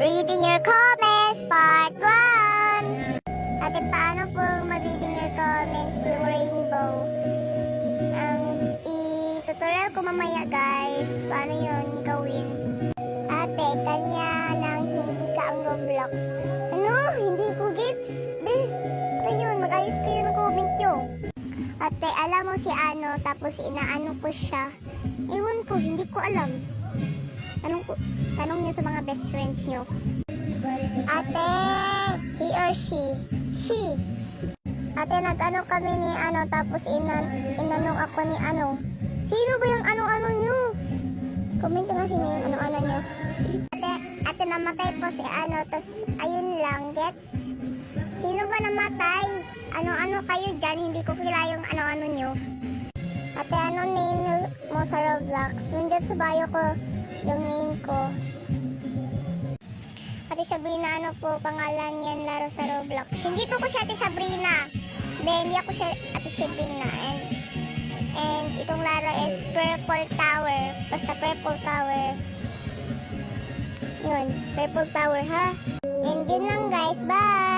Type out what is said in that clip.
Reading your comments, part 1! Ate, paano po mag-reading your comments yung rainbow? I-tutorial ko mamaya guys, paano yun gawin. Ate, kanya lang hindi ka ang Roblox. Ano? Hindi ko gets? Ano yun? Mag-ayos kayo ng comment nyo. Ate, alam mo si ano, tapos inaano ko siya. Ewan ko, hindi ko alam. Tanong nyo sa mga best friends nyo. Ate, he or she? She. Ate, nag-ano kami ni ano, tapos inanong ako ni ano. Sino ba yung ano-ano nyo? Comment nyo nga sino yung ano-ano nyo. Ate, namatay po si ano, tapos ayun lang, gets? Sino ba namatay? Ano-ano kayo dyan, hindi ko kilala yung ano-ano nyo. Ate, ano name mo sa Roblox? Nandyan sa bio ko yung name ko. Ate Sabrina, ano po pangalan yan laro sa Roblox? Hindi po ko si Ate Sabrina. Hindi ako si Ate Sabrina. And itong laro is Purple Tower. Basta Purple Tower. Yun, Purple Tower ha. And yun lang guys, bye!